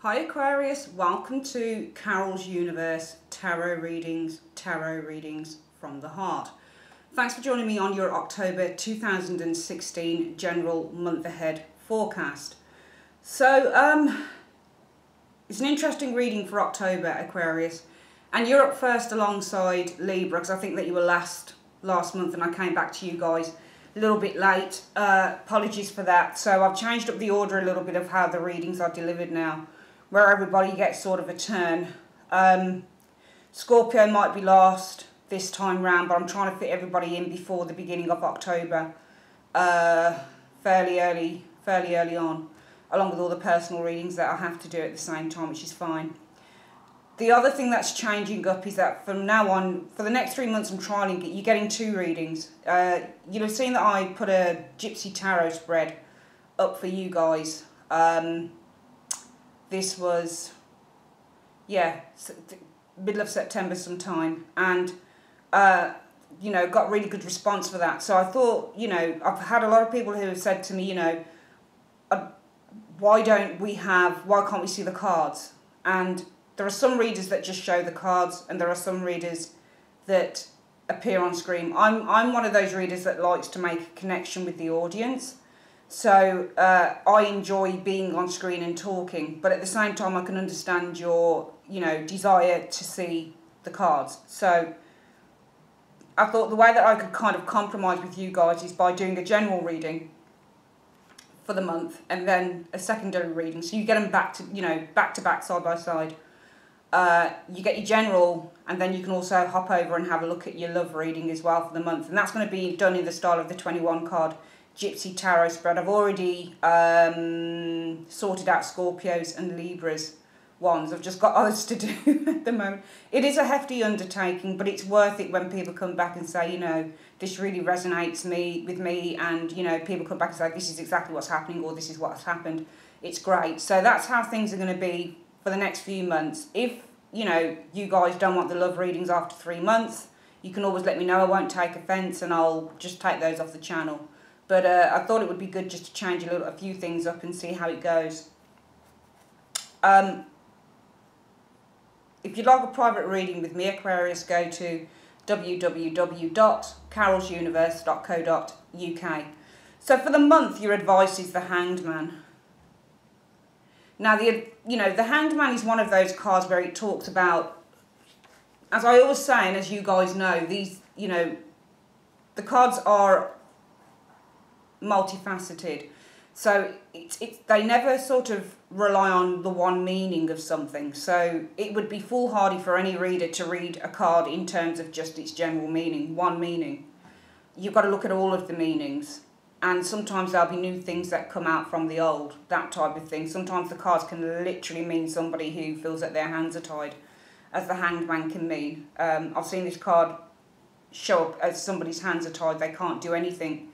Hi Aquarius, welcome to Carol's Universe Tarot Readings from the Heart. Thanks for joining me on your October 2016 general month ahead forecast. So, it's an interesting reading for October, Aquarius, and you're up first alongside Libra, because I think that you were last month and I came back to you guys a little bit late. Apologies for that. So I've changed up the order a little bit of how the readings are delivered now, where everybody gets sort of a turn. Scorpio might be last this time round, but I'm trying to fit everybody in before the beginning of October, fairly early on, along with all the personal readings that I have to do at the same time, which is fine. The other thing that's changing up is that from now on, for the next 3 months, I'm trialing it. You're getting 2 readings. You'll have seen that I put a Gypsy Tarot spread up for you guys. This was, yeah, middle of September sometime, and you know, got really good response for that. So I thought, you know, I've had a lot of people who have said to me, you know, why can't we see the cards? And there are some readers that just show the cards, and there are some readers that appear on screen. I'm one of those readers that likes to make a connection with the audience. So I enjoy being on screen and talking, but at the same time I can understand your, you know, desire to see the cards. So I thought the way that I could kind of compromise with you guys is by doing a general reading for the month and then a secondary reading. So you get them back to, you know, back to back, side by side. You get your general, and then you can also hop over and have a look at your love reading as well for the month. And that's going to be done in the style of the 21 card Gypsy Tarot spread. I've already sorted out Scorpios and Libras ones. I've just got others to do at the moment. It is a hefty undertaking, but it's worth it when people come back and say, you know, this really resonates with me, and, you know, people come back and say, this is exactly what's happening, or this is what's happened. It's great. So that's how things are going to be for the next few months. If, you know, you guys don't want the love readings after 3 months, you can always let me know. I won't take offence, and I'll just take those off the channel. But I thought it would be good just to change a few things up and see how it goes. If you'd like a private reading with me, Aquarius, go to www.carolsuniverse.co.uk. So for the month, your advice is the Hanged Man. Now, the Hanged Man is one of those cards where it talks about, as I always say, and as you guys know, these, you know, the cards are multifaceted, so they never sort of rely on the one meaning of something. So it would be foolhardy for any reader to read a card in terms of just its general meaning, one meaning. You've got to look at all of the meanings, and sometimes there'll be new things that come out from the old, that type of thing. Sometimes the cards can literally mean somebody who feels that their hands are tied, as the Hanged Man can mean. I've seen this card show up as somebody's hands are tied, they can't do anything.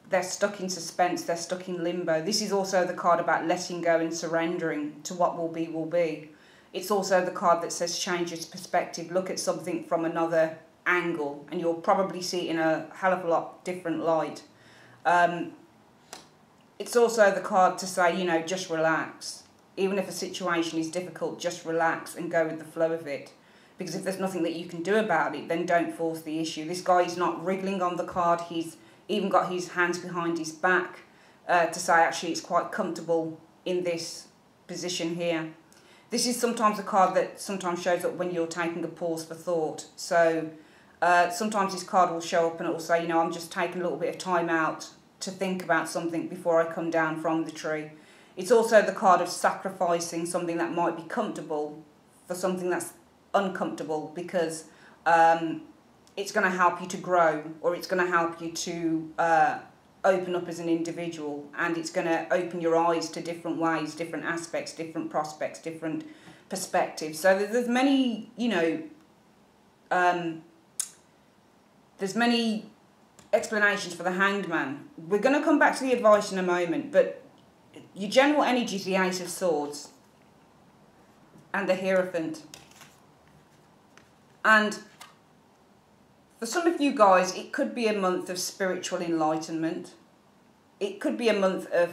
They're stuck in suspense, they're stuck in limbo. This is also the card about letting go and surrendering to what will be, will be. It's also the card that says change your perspective, look at something from another angle, and you'll probably see it in a hell of a lot different light. It's also the card to say, you know, just relax. Even if a situation is difficult, just relax and go with the flow of it. Because if there's nothing that you can do about it, then don't force the issue. This guy is not wriggling on the card, he's even got his hands behind his back to say actually it's quite comfortable in this position here. This is sometimes a card that sometimes shows up when you're taking a pause for thought. So sometimes this card will show up and it will say, you know, I'm just taking a little bit of time out to think about something before I come down from the tree. It's also the card of sacrificing something that might be comfortable for something that's uncomfortable, because it's going to help you to grow, or it's going to help you to open up as an individual, and it's going to open your eyes to different ways, different aspects, different prospects, different perspectives. So there's many, you know, there's many explanations for the Hanged Man. We're going to come back to the advice in a moment, but your general energy is the Ace of Swords and the Hierophant. And for some of you guys, it could be a month of spiritual enlightenment. It could be a month of,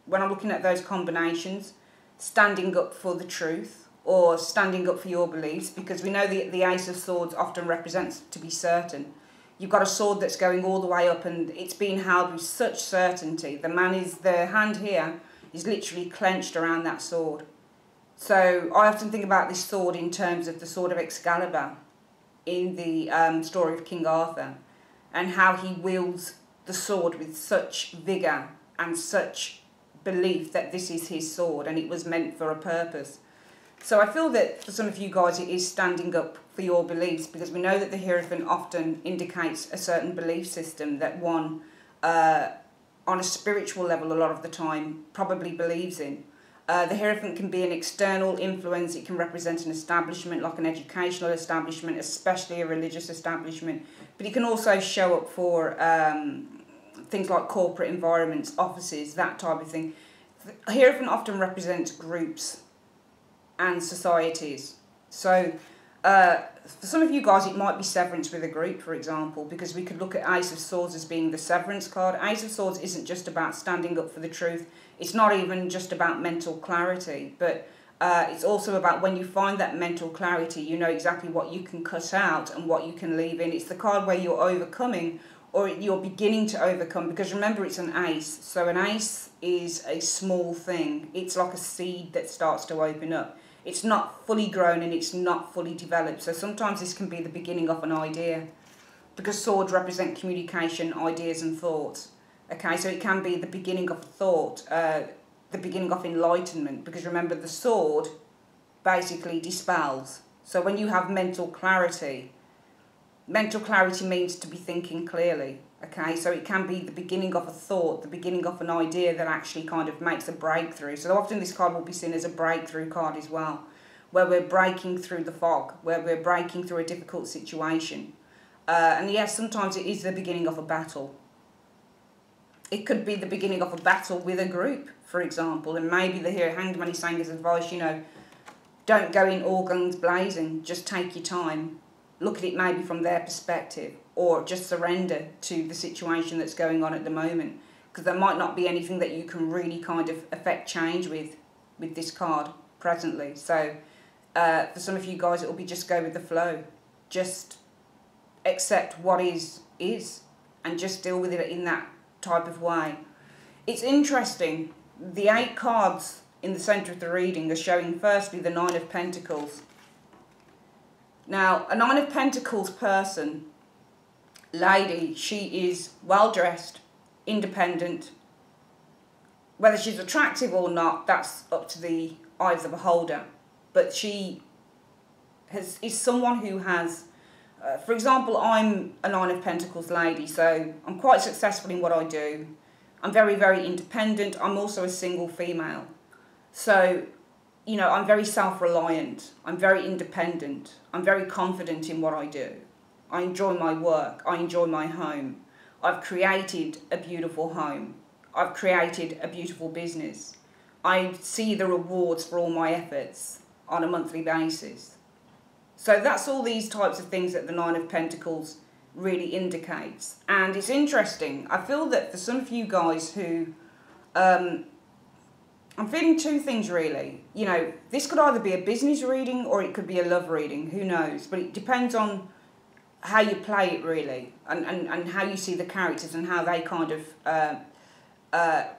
when I'm looking at those combinations, standing up for the truth or standing up for your beliefs, because we know the Ace of Swords often represents to be certain. You've got a sword that's going all the way up and it's being held with such certainty. The hand here is literally clenched around that sword. So I often think about this sword in terms of the sword of Excalibur in the story of King Arthur, and how he wields the sword with such vigour and such belief that this is his sword and it was meant for a purpose. So I feel that for some of you guys it is standing up for your beliefs, because we know that the Hierophant often indicates a certain belief system that one, on a spiritual level a lot of the time, probably believes in. The Hierophant can be an external influence. It can represent an establishment, like an educational establishment, especially a religious establishment. But it can also show up for things like corporate environments, offices, that type of thing. The Hierophant often represents groups and societies. So for some of you guys it might be severance with a group, for example, because we could look at Ace of Swords as being the severance card. Ace of Swords isn't just about standing up for the truth. It's not even just about mental clarity, but it's also about when you find that mental clarity, you know exactly what you can cut out and what you can leave in. It's the card where you're overcoming, or you're beginning to overcome, because remember it's an ace. So an ace is a small thing. It's like a seed that starts to open up. It's not fully grown and it's not fully developed. So sometimes this can be the beginning of an idea, because swords represent communication, ideas and thoughts. Okay, so it can be the beginning of a thought, the beginning of enlightenment, because remember the sword basically dispels. So when you have mental clarity means to be thinking clearly. Okay, so it can be the beginning of a thought, the beginning of an idea that actually kind of makes a breakthrough. So often this card will be seen as a breakthrough card as well, where we're breaking through the fog, where we're breaking through a difficult situation. And yes, sometimes it is the beginning of a battle. It could be the beginning of a battle with a group, for example, and maybe the Hanged Man is saying as advice, you know, don't go in all guns blazing, just take your time. Look at it maybe from their perspective, or just surrender to the situation that's going on at the moment, because there might not be anything that you can really kind of affect change with this card presently. So for some of you guys it will be just go with the flow, just accept what is, and just deal with it in that type of way. It's interesting, the 8 cards in the centre of the reading are showing firstly the 9 of Pentacles. Now, a 9 of Pentacles person, lady, she is well dressed, independent. Whether she's attractive or not, that's up to the eye of the beholder. But she is someone who has, for example, I'm a 9 of Pentacles lady, so I'm quite successful in what I do. I'm very, very independent. I'm also a single female. So, you know, I'm very self-reliant, I'm very independent, I'm very confident in what I do. I enjoy my work, I enjoy my home. I've created a beautiful home. I've created a beautiful business. I see the rewards for all my efforts on a monthly basis. So that's all these types of things that the 9 of Pentacles really indicates. And it's interesting, I feel that for some of you guys who, I'm feeling 2 things really. You know, this could either be a business reading or it could be a love reading, who knows. But it depends on how you play it really, and how you see the characters and how they kind of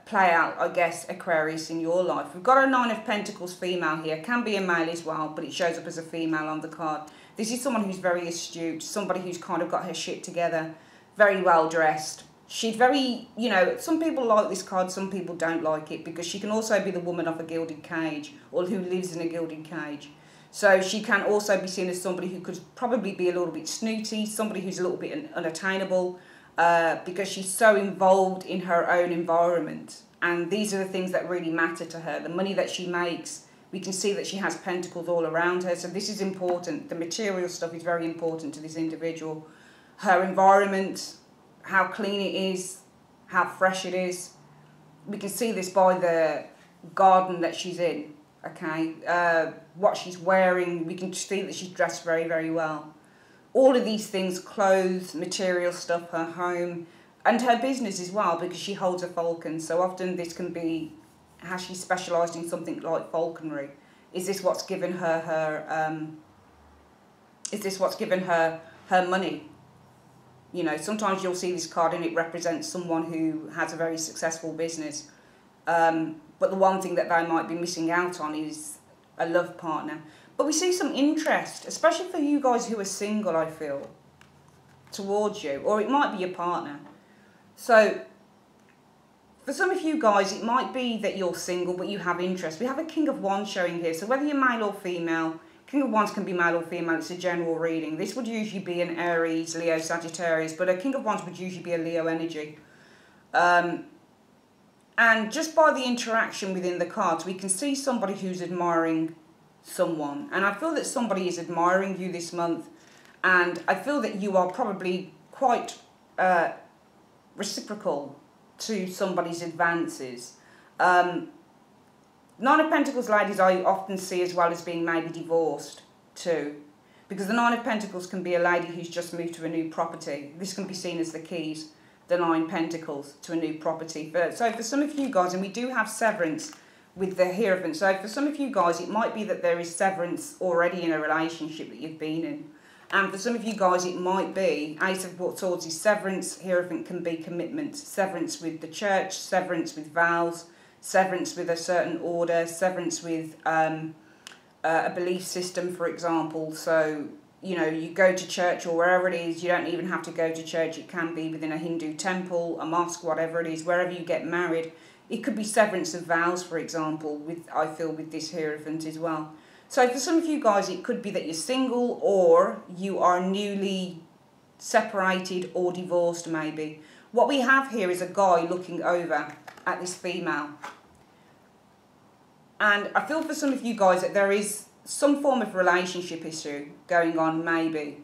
play out, I guess, Aquarius in your life. We've got a 9 of Pentacles female here, can be a male as well, but it shows up as a female on the card. This is someone who's very astute, somebody who's kind of got her shit together, very well dressed. She's very, you know, some people like this card, some people don't like it, because she can also be the woman of a gilded cage, or who lives in a gilded cage. So she can also be seen as somebody who could probably be a little bit snooty, somebody who's a little bit unattainable, because she's so involved in her own environment. And these are the things that really matter to her. The money that she makes, we can see that she has pentacles all around her. So this is important. The material stuff is very important to this individual. Her environment, how clean it is, how fresh it is. We can see this by the garden that she's in, okay? What she's wearing, we can see that she's dressed very, very well. All of these things, clothes, material stuff, her home, and her business as well, because she holds a falcon. So often this can be has she specialised in something like falconry? Is this what's given her her money? You know, sometimes you'll see this card and it represents someone who has a very successful business. But the one thing that they might be missing out on is a love partner. But we see some interest, especially for you guys who are single, I feel, towards you. Or it might be your partner. So, for some of you guys, it might be that you're single, but you have interest. We have a King of Wands showing here. So whether you're male or female, King of Wands can be male or female, it's a general reading. This would usually be an Aries, Leo, Sagittarius, but a King of Wands would usually be a Leo energy. And just by the interaction within the cards, we can see somebody who's admiring someone. And I feel that somebody is admiring you this month. And I feel that you are probably quite reciprocal to somebody's advances. Nine of Pentacles ladies I often see as well as being maybe divorced too. Because the Nine of Pentacles can be a lady who's just moved to a new property. This can be seen as the keys, the Nine Pentacles, to a new property. So for some of you guys, and we do have severance with the Hierophant. So for some of you guys, it might be that there is severance already in a relationship that you've been in. And for some of you guys, it might be, Ace of Swords is severance, Hierophant can be commitment. Severance with the church, severance with vows, severance with a certain order, severance with a belief system, for example. So, you know, you go to church or wherever it is, you don't even have to go to church. It can be within a Hindu temple, a mosque, whatever it is, wherever you get married. It could be severance of vows, for example, I feel with this Hierophant as well. So for some of you guys, it could be that you're single or you are newly separated or divorced maybe. What we have here is a guy looking over at this female. And I feel for some of you guys that there is some form of relationship issue going on maybe.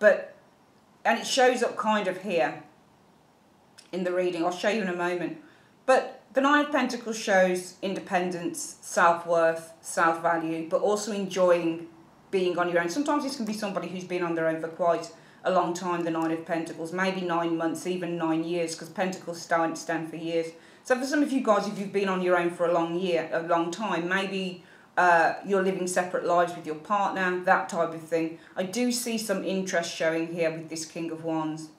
And it shows up kind of here in the reading. I'll show you in a moment. But the Nine of Pentacles shows independence, self-worth, self-value, but also enjoying being on your own. Sometimes this can be somebody who's been on their own for quite a long time, the Nine of Pentacles, maybe 9 months, even 9 years, because Pentacles stand for years. So for some of you guys, if you've been on your own for a long time, maybe you're living separate lives with your partner, that type of thing. I do see some interest showing here with this King of Wands.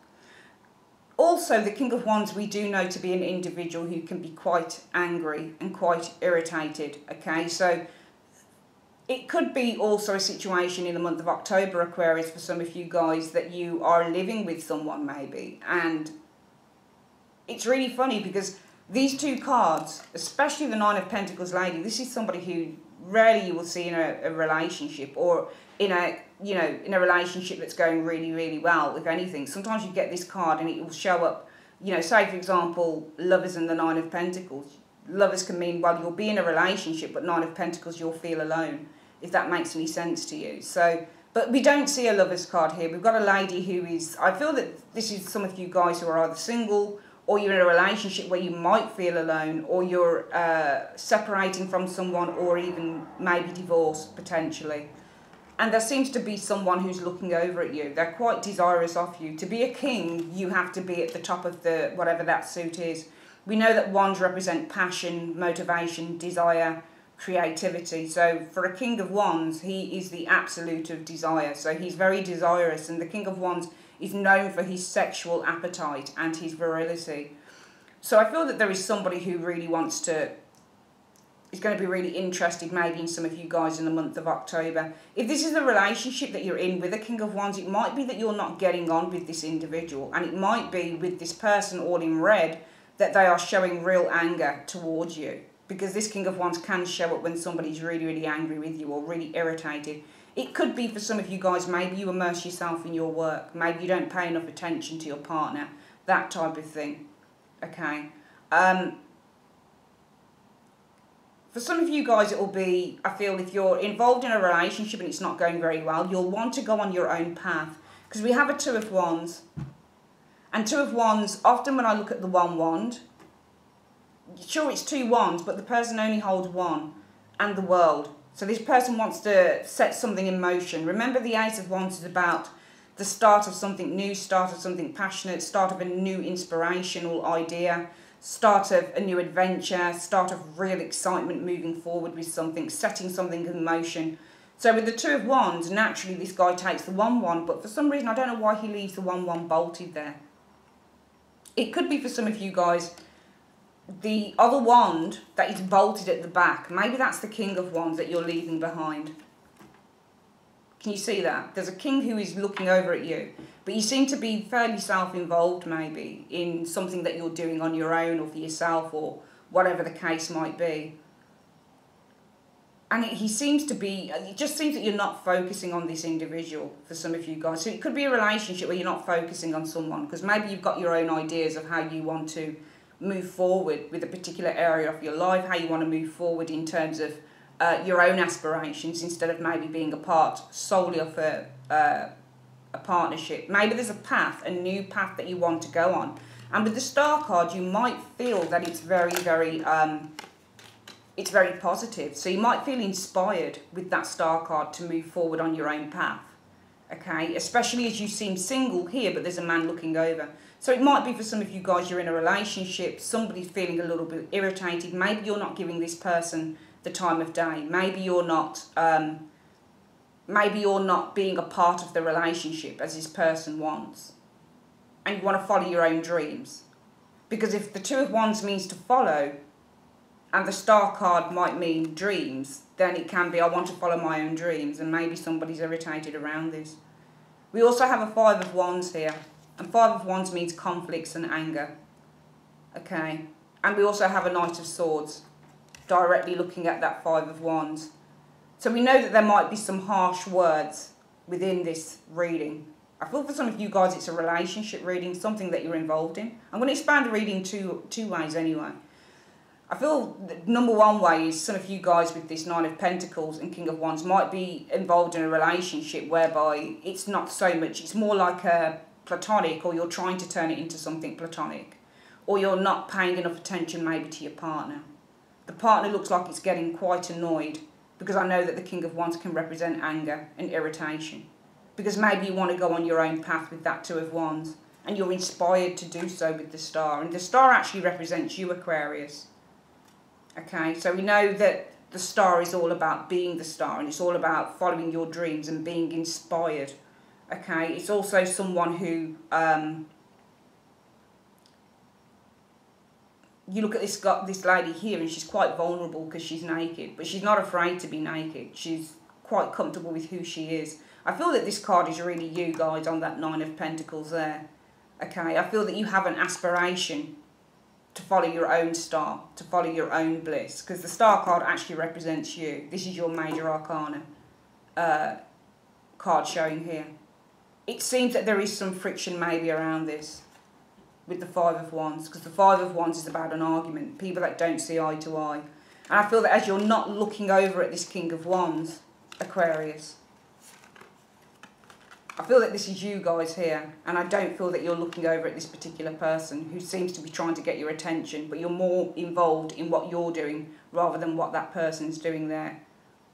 Also, the King of Wands we do know to be an individual who can be quite angry and quite irritated, okay? So it could be also a situation in the month of October, Aquarius, for some of you guys, that you are living with someone maybe. And it's really funny because these two cards, especially the Nine of Pentacles lady, this is somebody who rarely you will see in a relationship, or in a, you know, in a relationship that's going really, really well, if anything. Sometimes you get this card and it will show up, you know, say for example, lovers and the Nine of Pentacles. Lovers can mean, well, you'll be in a relationship, but Nine of Pentacles, you'll feel alone, if that makes any sense to you. So, but we don't see a lover's card here. We've got a lady who is, I feel that this is some of you guys who are either single, or you're in a relationship where you might feel alone, or you're separating from someone, or even maybe divorced potentially. And there seems to be someone who's looking over at you. They're quite desirous of you. To be a king, you have to be at the top of the whatever that suit is. We know that wands represent passion, motivation, desire, creativity. So for a King of Wands, he is the absolute of desire. So he's very desirous, and the King of Wands is known for his sexual appetite and his virility. So I feel that there is somebody who really wants to, is going to be really interested maybe in some of you guys in the month of October. If this is a relationship that you're in with a King of Wands, it might be that you're not getting on with this individual, and it might be with this person all in red that they are showing real anger towards you, because this King of Wands can show up when somebody's really, really angry with you or really irritated. It could be for some of you guys, maybe you immerse yourself in your work, maybe you don't pay enough attention to your partner, that type of thing, okay? For some of you guys, it will be, I feel, if you're involved in a relationship and it's not going very well, you'll want to go on your own path. Because we have a Two of Wands. And Two of Wands, often when I look at the one wand, sure it's two wands, but the person only holds one, and the world. So this person wants to set something in motion. Remember, the Ace of Wands is about the start of something new, start of something passionate, start of a new inspirational idea. start of a new adventure, start of real excitement moving forward with something, setting something in motion. So with the Two of Wands, naturally this guy takes the 1-1, but for some reason I don't know why he leaves the 1-1 bolted there. It could be for some of you guys, the other wand that is bolted at the back, maybe that's the King of Wands that you're leaving behind. Can you see that? There's a king who is looking over at you, but you seem to be fairly self-involved maybe in something that you're doing on your own or for yourself or whatever the case might be. And it just seems that you're not focusing on this individual for some of you guys. So it could be a relationship where you're not focusing on someone because maybe you've got your own ideas of how you want to move forward with a particular area of your life, how you want to move forward in terms of your own aspirations instead of maybe being a part solely of a partnership. Maybe there's a path, a new path that you want to go on. And with the Star card, you might feel that it's very, very positive. So you might feel inspired with that Star card to move forward on your own path. Okay, especially as you seem single here, but there's a man looking over. So it might be for some of you guys, you're in a relationship, somebody's feeling a little bit irritated. Maybe you're not giving this person the time of day. Maybe you're not being a part of the relationship as this person wants. And you want to follow your own dreams. Because if the Two of Wands means to follow, and the Star card might mean dreams, then it can be, I want to follow my own dreams, and maybe somebody's irritated around this. We also have a Five of Wands here, and Five of Wands means conflicts and anger. Okay, and we also have a Knight of Swords, directly looking at that Five of Wands. So we know that there might be some harsh words within this reading. I feel for some of you guys it's a relationship reading, something that you're involved in. I'm going to expand the reading two ways anyway. I feel that number one way is some of you guys with this Nine of Pentacles and King of Wands might be involved in a relationship whereby it's not so much, it's more like a platonic, or you're trying to turn it into something platonic, or you're not paying enough attention maybe to your partner. The partner looks like it's getting quite annoyed because I know that the King of Wands can represent anger and irritation, because maybe you want to go on your own path with that Two of Wands and you're inspired to do so with the Star, and the Star actually represents you, Aquarius. Okay, so we know that the Star is all about being the Star, and it's all about following your dreams and being inspired. Okay, it's also someone who, you look at this lady here and she's quite vulnerable because she's naked, but she's not afraid to be naked. She's quite comfortable with who she is. I feel that this card is really you guys on that Nine of Pentacles there. Okay, I feel that you have an aspiration to follow your own star, to follow your own bliss, because the Star card actually represents you. This is your major arcana card showing here. It seems that there is some friction maybe around this with the Five of Wands, because the Five of Wands is about an argument, people that don't see eye to eye. And I feel that as you're not looking over at this King of Wands, Aquarius, I feel that this is you guys here, and I don't feel that you're looking over at this particular person who seems to be trying to get your attention, but you're more involved in what you're doing rather than what that person's doing there.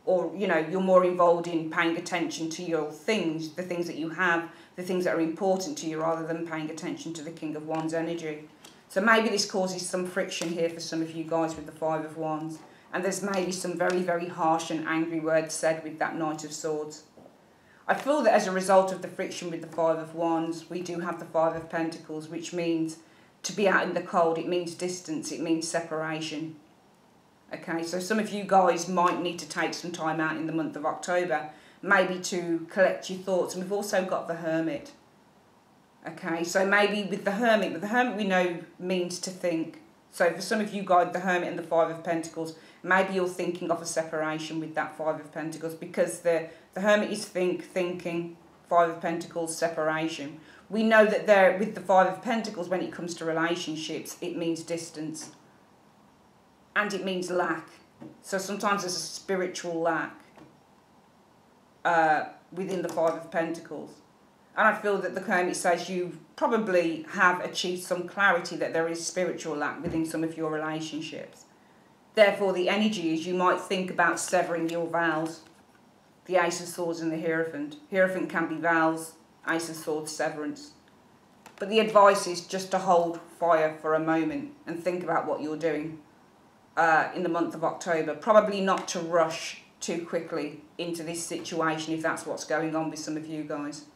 Or, you know, you're more involved in paying attention to your things, the things that you have, the things that are important to you, rather than paying attention to the King of Wands energy. So maybe this causes some friction here for some of you guys with the Five of Wands, and there's maybe some very, very harsh and angry words said with that Knight of Swords. I feel that as a result of the friction with the Five of Wands, we do have the Five of Pentacles, which means to be out in the cold. It means distance. It means separation. Okay, so some of you guys might need to take some time out in the month of October, maybe to collect your thoughts. And we've also got the Hermit. Okay, so maybe with the Hermit we know means to think. So for some of you guys, the Hermit and the Five of Pentacles, maybe you're thinking of a separation with that Five of Pentacles, because the Hermit is thinking, Five of Pentacles, separation. We know that there, with the Five of Pentacles, when it comes to relationships, it means distance. And it means lack. So sometimes there's a spiritual lack within the Five of Pentacles. And I feel that the Hermit says you probably have achieved some clarity that there is spiritual lack within some of your relationships. Therefore, the energy is you might think about severing your vows. The Ace of Swords and the Hierophant. Hierophant can be vows, Ace of Swords, severance. But the advice is just to hold fire for a moment and think about what you're doing in the month of October. Probably not to rush too quickly into this situation if that's what's going on with some of you guys.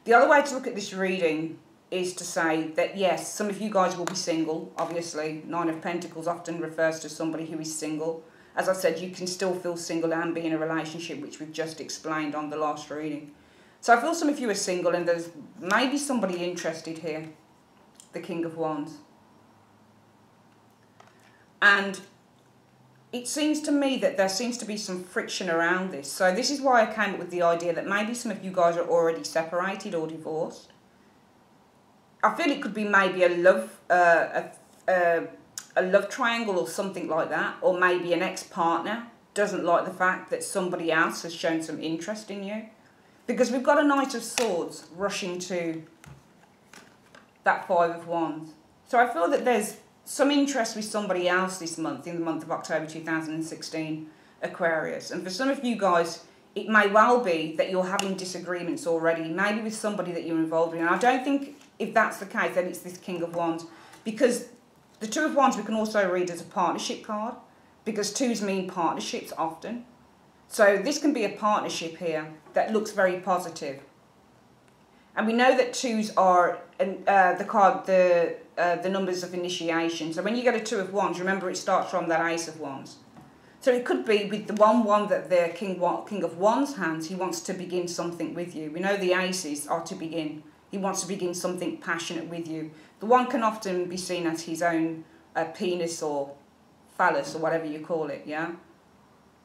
The other way to look at this reading is to say that yes, some of you guys will be single, obviously. Nine of Pentacles often refers to somebody who is single. As I said, you can still feel single and be in a relationship, which we've just explained on the last reading. So I feel some of you are single and there's maybe somebody interested here. The King of Wands. And it seems to me that there seems to be some friction around this. So this is why I came up with the idea that maybe some of you guys are already separated or divorced. I feel it could be maybe a love triangle or something like that. Or maybe an ex-partner doesn't like the fact that somebody else has shown some interest in you. Because we've got a Knight of Swords rushing to that Five of Wands. So I feel that there's some interest with somebody else this month, in the month of October 2016, Aquarius. And for some of you guys, it may well be that you're having disagreements already, maybe with somebody that you're involved in. And I don't think if that's the case, then it's this King of Wands. Because the Two of Wands we can also read as a partnership card, because twos mean partnerships often. So this can be a partnership here that looks very positive. And we know that twos are the numbers of initiation. So when you get a Two of Wands, remember it starts from that Ace of Wands. So it could be with the one that the King of Wands hands, he wants to begin something with you. We know the Aces are to begin. He wants to begin something passionate with you. The one can often be seen as his own penis or phallus or whatever you call it, yeah?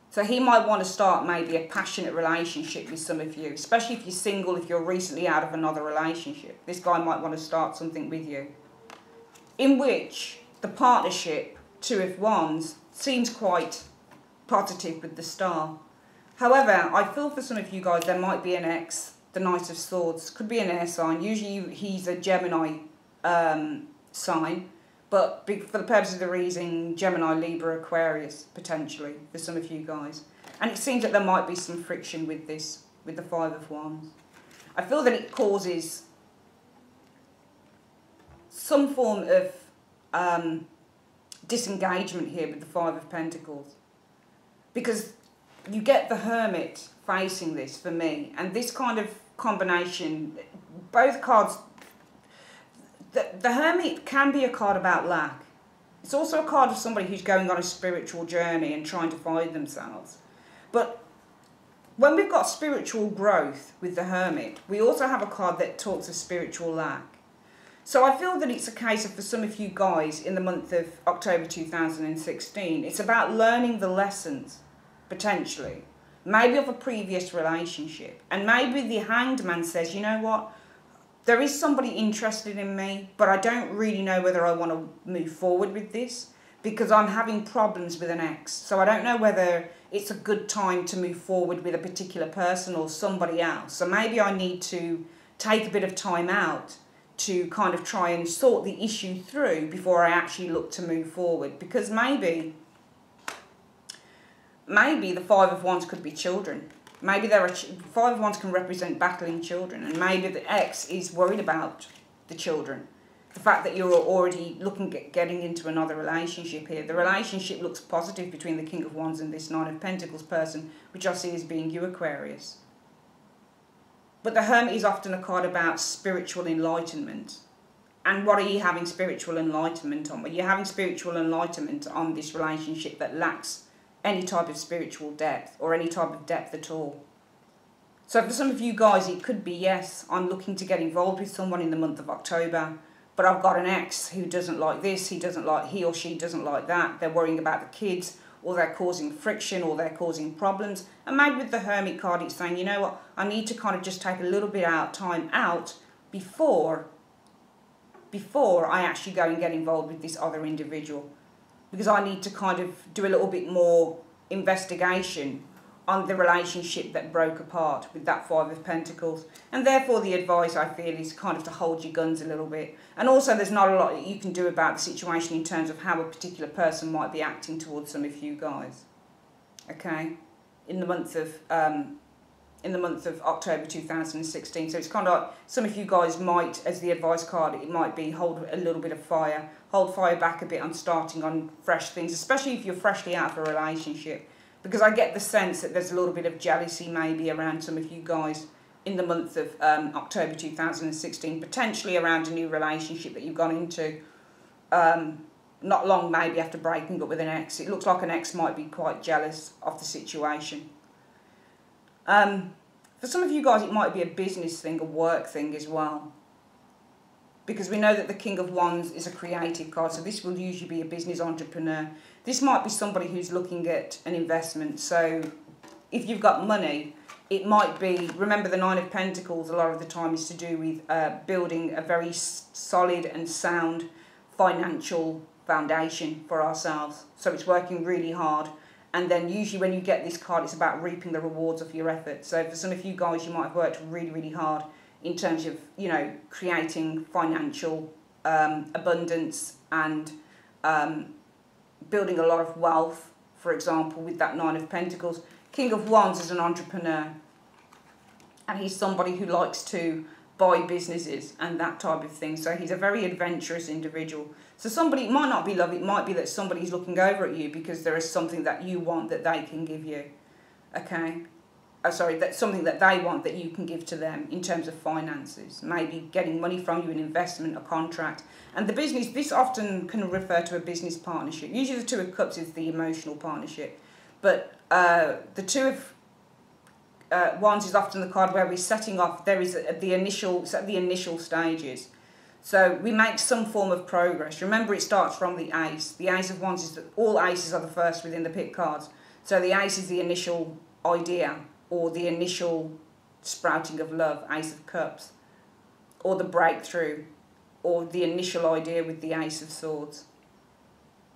So he might want to start maybe a passionate relationship with some of you, especially if you're single, if you're recently out of another relationship. This guy might want to start something with you, in which the partnership, Two of Wands, seems quite positive with the Star. However, I feel for some of you guys there might be an ex, the Knight of Swords, could be an air sign. Usually he's a Gemini sign. But for the purpose of the reading, Gemini, Libra, Aquarius, potentially, for some of you guys. And it seems that there might be some friction with this, with the Five of Wands. I feel that it causes some form of disengagement here with the Five of Pentacles. Because you get the Hermit facing this for me. And this kind of combination, both cards... The Hermit can be a card about lack. It's also a card of somebody who's going on a spiritual journey and trying to find themselves. But when we've got spiritual growth with the Hermit, we also have a card that talks of spiritual lack. So I feel that it's a case of, for some of you guys, in the month of October 2016, it's about learning the lessons, potentially, maybe of a previous relationship. And maybe the Hanged Man says, you know what? There is somebody interested in me, but I don't really know whether I want to move forward with this because I'm having problems with an ex. So I don't know whether it's a good time to move forward with a particular person or somebody else. So maybe I need to take a bit of time out to kind of try and sort the issue through before I actually look to move forward. Because maybe the Five of Wands could be children. Maybe there are Five of Wands can represent battling children, and maybe the ex is worried about the children. The fact that you're already looking at getting into another relationship here. The relationship looks positive between the King of Wands and this Nine of Pentacles person, which I see as being you, Aquarius. But the Hermit is often a card about spiritual enlightenment. And what are you having spiritual enlightenment on? Well, you're having spiritual enlightenment on this relationship that lacks any type of spiritual depth or any type of depth at all. So for some of you guys, it could be, yes, I'm looking to get involved with someone in the month of October, but I've got an ex who doesn't like this, he or she doesn't like that, they're worrying about the kids, or they're causing friction, or they're causing problems. And maybe with the Hermit card, it's saying, you know what, I need to kind of just take a little bit time out before I actually go and get involved with this other individual. Because I need to kind of do a little bit more investigation on the relationship that broke apart with that Five of Pentacles. And therefore the advice, I feel, is kind of to hold your guns a little bit. And also there's not a lot that you can do about the situation in terms of how a particular person might be acting towards some of you guys. Okay? In the month of in the month of October 2016. So it's kind of like some of you guys might, as the advice card, it might be hold a little bit of fire, hold fire back a bit on starting on fresh things, especially if you're freshly out of a relationship. Because I get the sense that there's a little bit of jealousy maybe around some of you guys in the month of October 2016, potentially around a new relationship that you've gone into not long maybe after breaking up with an ex. It looks like an ex might be quite jealous of the situation. For some of you guys, it might be a business thing, a work thing as well. Because we know that the King of Wands is a creative card, so this will usually be a business entrepreneur. This might be somebody who's looking at an investment. So if you've got money, it might be, remember the Nine of Pentacles a lot of the time is to do with building a very solid and sound financial foundation for ourselves. So it's working really hard. And then usually when you get this card, it's about reaping the rewards of your effort. So for some of you guys, you might have worked really, really hard in terms of, you know, creating financial abundance and building a lot of wealth, for example, with that Nine of Pentacles. King of Wands is an entrepreneur. And he's somebody who likes to buy businesses and that type of thing. So he's a very adventurous individual. So somebody, it might not be love, it might be that somebody's looking over at you because there is something that you want that they can give you. Okay? Sorry, that's something that they want that you can give to them in terms of finances. Maybe getting money from you, an investment, a contract. And the business, this often can refer to a business partnership. Usually the Two of Cups is the emotional partnership. But the Two of Wands is often the card where we're setting off, there is the initial stages. So we make some form of progress. Remember, it starts from the Ace. The Ace of Wands is that all aces are the first within the pick cards. So the Ace is the initial idea or the initial sprouting of love, Ace of Cups, or the breakthrough, or the initial idea with the Ace of Swords,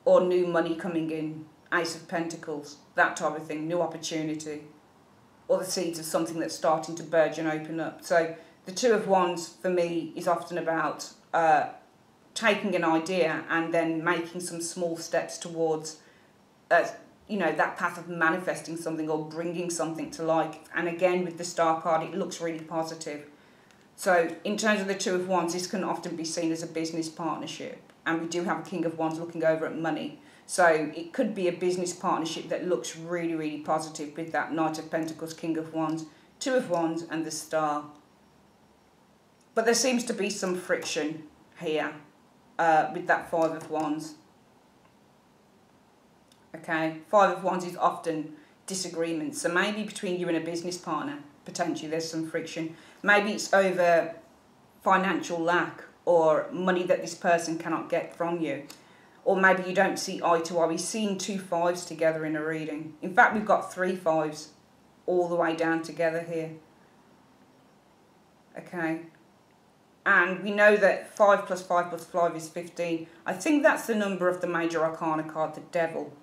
or new money coming in, Ace of Pentacles, that type of thing, new opportunity, or the seeds of something that's starting to burgeon and open up. So the Two of Wands for me is often about taking an idea and then making some small steps towards, you know, that path of manifesting something or bringing something to life. And again, with the Star card, it looks really positive. So in terms of the Two of Wands, this can often be seen as a business partnership. And we do have a King of Wands looking over at money. So it could be a business partnership that looks really, really positive with that Knight of Pentacles, King of Wands, Two of Wands and the Star. But there seems to be some friction here with that Five of Wands. Okay, Five of Wands is often disagreements. So maybe between you and a business partner, potentially there's some friction. Maybe it's over financial lack or money that this person cannot get from you. Or maybe you don't see eye to eye. We've seen two fives together in a reading. In fact, we've got three fives all the way down together here. Okay. And we know that 5 plus 5 plus 5 is 15. I think that's the number of the Major Arcana card, the Devil.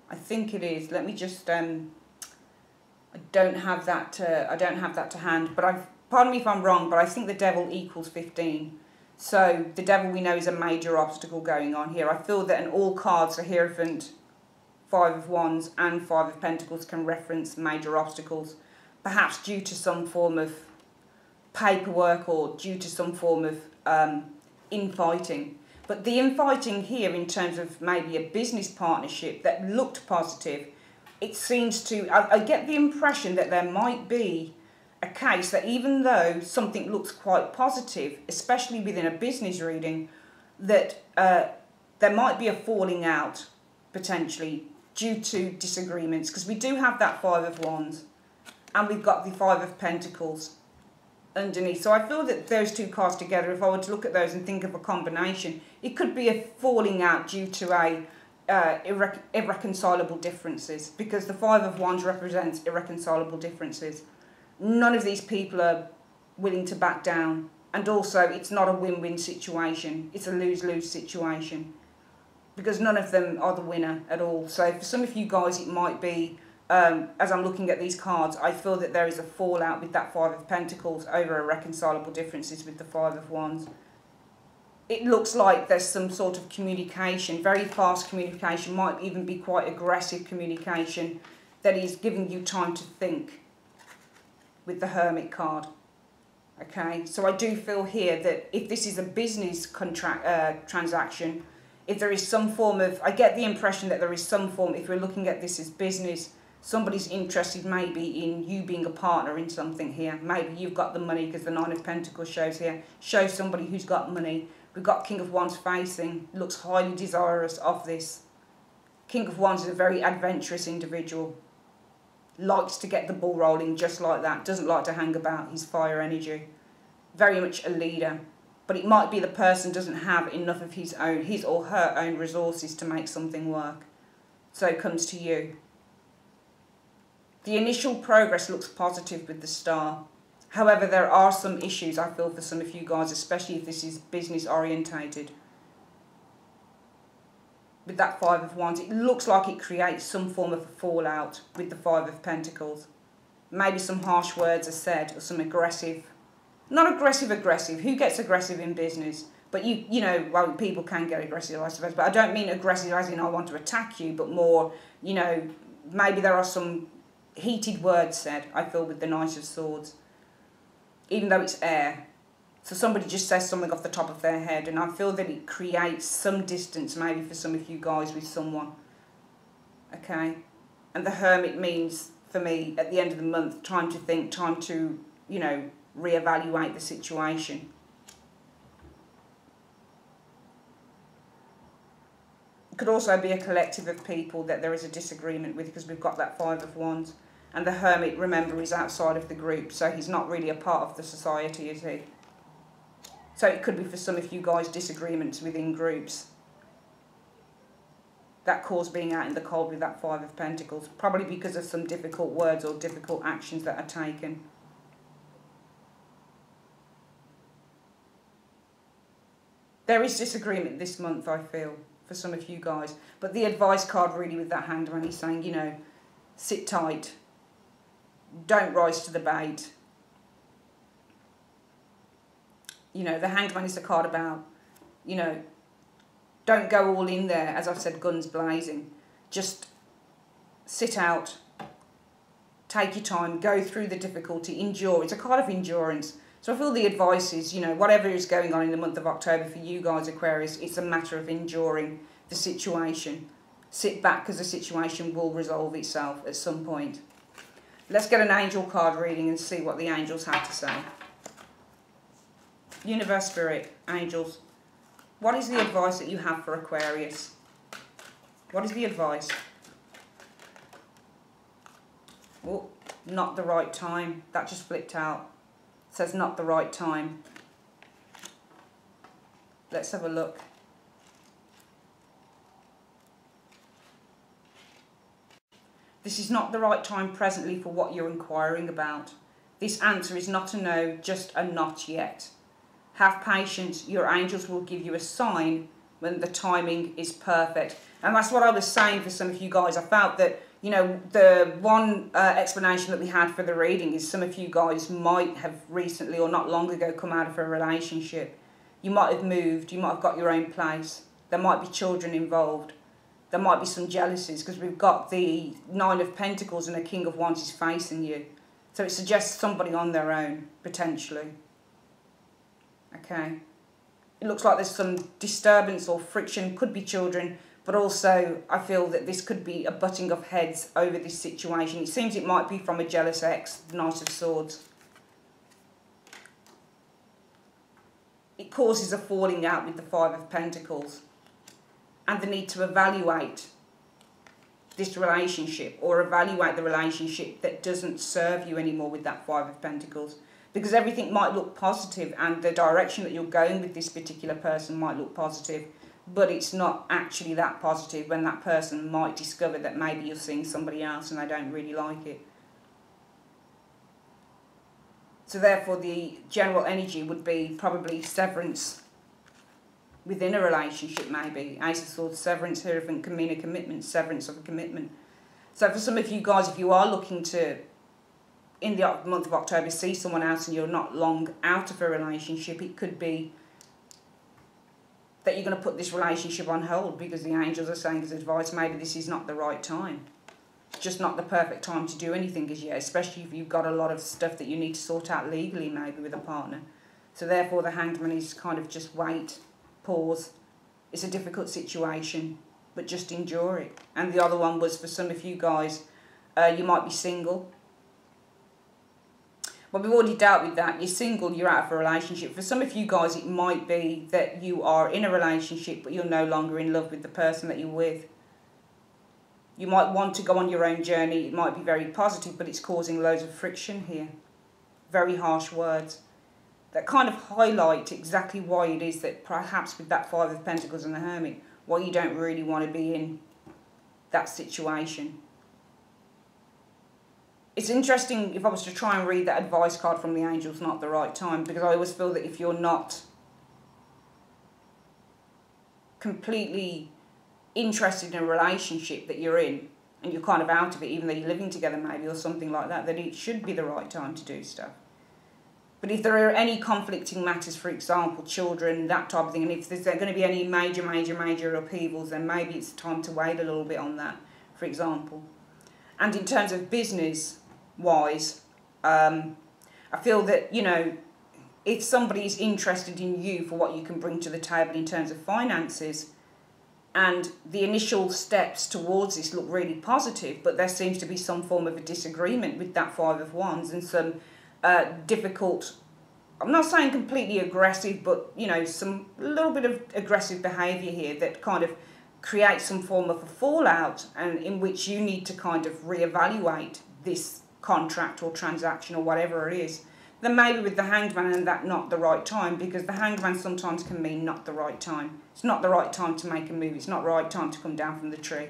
I think it is. Let me just, I don't have that to hand. But pardon me if I'm wrong, but I think the Devil equals 15. So the Devil we know is a major obstacle going on here. I feel that in all cards, the Hierophant, Five of Wands and Five of Pentacles can reference major obstacles, perhaps due to some form of paperwork or due to some form of infighting. But the infighting here in terms of maybe a business partnership that looked positive, it seems to, I get the impression that there might be a case that even though something looks quite positive, especially within a business reading, that there might be a falling out potentially due to disagreements, because we do have that Five of Wands and we've got the Five of Pentacles underneath. So I feel that those two cards together, if I were to look at those and think of a combination, it could be a falling out due to irreconcilable differences, because the Five of Wands represents irreconcilable differences. None of these people are willing to back down. And also, it's not a win-win situation. It's a lose-lose situation. Because none of them are the winner at all. So for some of you guys, it might be, as I'm looking at these cards, I feel that there is a fallout with that Five of Pentacles over irreconcilable differences with the Five of Wands. It looks like there's some sort of communication, very fast communication, might even be quite aggressive communication that is giving you time to think. with the Hermit card. Okay, so I do feel here that if this is a business transaction, if there is some form of, I get the impression that there is some form, if we're looking at this as business, somebody's interested maybe in you being a partner in something here. Maybe you've got the money, because the Nine of Pentacles shows here. Shows somebody who's got money. We've got King of Wands facing, looks highly desirous of this. King of Wands is a very adventurous individual. Likes to get the ball rolling just like that. Doesn't like to hang about his fire energy. Very much a leader. But it might be the person doesn't have enough of his or her own resources to make something work. So it comes to you. The initial progress looks positive with the Star. However, there are some issues, I feel, for some of you guys, especially if this is business orientated. With that Five of Wands, it looks like it creates some form of a fallout with the Five of Pentacles. Maybe some harsh words are said, or some aggressive, not aggressive, who gets aggressive in business? But you know, well, people can get aggressive, I suppose, but I don't mean aggressive as in I want to attack you, but more, you know, maybe there are some heated words said, I feel, with the Knight of Swords. Even though it's air. So somebody just says something off the top of their head, and I feel that it creates some distance maybe for some of you guys with someone. Okay? And the Hermit means, for me, at the end of the month, time to think, time to, you know, reevaluate the situation. It could also be a collective of people that there is a disagreement with, because we've got that Five of Wands. And the Hermit, remember, is outside of the group, so he's not really a part of the society, is he? So it could be for some of you guys disagreements within groups that cause being out in the cold with that Five of Pentacles, probably because of some difficult words or difficult actions that are taken. There is disagreement this month, I feel, for some of you guys. But the advice card really with that Hanged Man is saying, you know, sit tight. Don't rise to the bait. You know, the Hanged Man is the card about, you know, don't go all in there, as I've said, guns blazing. Just sit out, take your time, go through the difficulty, endure. It's a card of endurance. So I feel the advice is, you know, whatever is going on in the month of October for you guys, Aquarius, it's a matter of enduring the situation. Sit back, because the situation will resolve itself at some point. Let's get an angel card reading and see what the angels have to say. Universe, Spirit, angels, what is the advice that you have for Aquarius? What is the advice? Oh, not the right time. That just flipped out. It says not the right time. Let's have a look. This is not the right time presently for what you're inquiring about. This answer is not a no, just a not yet. Have patience. Your angels will give you a sign when the timing is perfect. And that's what I was saying for some of you guys. I felt that, you know, the one explanation that we had for the reading is some of you guys might have recently or not long ago come out of a relationship. You might have moved. You might have got your own place. There might be children involved. There might be some jealousies, because we've got the Nine of Pentacles and a King of Wands is facing you. So it suggests somebody on their own, potentially. Okay. It looks like there's some disturbance or friction. Could be children, but also I feel that this could be a butting of heads over this situation. It seems it might be from a jealous ex, the Knight of Swords. It causes a falling out with the Five of Pentacles. And the need to evaluate this relationship, or evaluate the relationship that doesn't serve you anymore with that Five of Pentacles. Because everything might look positive, and the direction that you're going with this particular person might look positive, but it's not actually that positive, when that person might discover that maybe you're seeing somebody else and they don't really like it. So therefore the general energy would be probably severance within a relationship, maybe. Ace of Swords, severance here can mean a commitment, severance of a commitment. So for some of you guys, if you are looking to, in the month of October, see someone else and you're not long out of a relationship, it could be that you're going to put this relationship on hold because the angels are saying as advice, maybe this is not the right time. just not the perfect time to do anything as yet, especially if you've got a lot of stuff that you need to sort out legally maybe with a partner. So therefore the Hanged Man is kind of just wait, pause. It's a difficult situation, but just endure it. And the other one was for some of you guys, you might be single. Well, we've already dealt with that. You're single, you're out of a relationship. For some of you guys, it might be that you are in a relationship, but you're no longer in love with the person that you're with. You might want to go on your own journey. It might be very positive, but it's causing loads of friction here. Very harsh words that kind of highlight exactly why it is that perhaps with that Five of Pentacles and the Hermit, why you don't really want to be in that situation. It's interesting, if I was to try and read that advice card from the angels, not the right time, because I always feel that if you're not completely interested in a relationship that you're in, and you're kind of out of it, even though you're living together maybe or something like that, then it should be the right time to do stuff. But if there are any conflicting matters, for example, children, that type of thing, and if there's going to be any major upheavals, then maybe it's time to wait a little bit on that, for example. And in terms of business-wise, I feel that, you know, if somebody is interested in you for what you can bring to the table in terms of finances, and the initial steps towards this look really positive, but there seems to be some form of a disagreement with that Five of Wands and some difficult, I'm not saying completely aggressive, but, you know, some little bit of aggressive behaviour here that kind of creates some form of a fallout, and in which you need to kind of reevaluate this contract or transaction or whatever it is, then maybe with the Hanged Man and that not the right time, because the Hanged Man sometimes can mean not the right time. It's not the right time to make a move. It's not the right time to come down from the tree.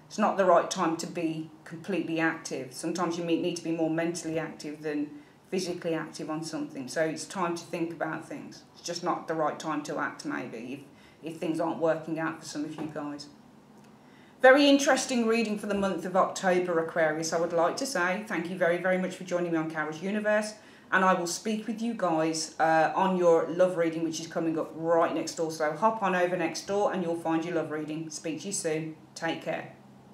It's not the right time to be completely active. Sometimes you need to be more mentally active than physically active on something. So it's time to think about things. It's just not the right time to act, maybe, if things aren't working out for some of you guys. Very interesting reading for the month of October, Aquarius, I would like to say. Thank you very, very much for joining me on Cara's Universe. And I will speak with you guys on your love reading, which is coming up right next door. So hop on over next door and you'll find your love reading. Speak to you soon. Take care.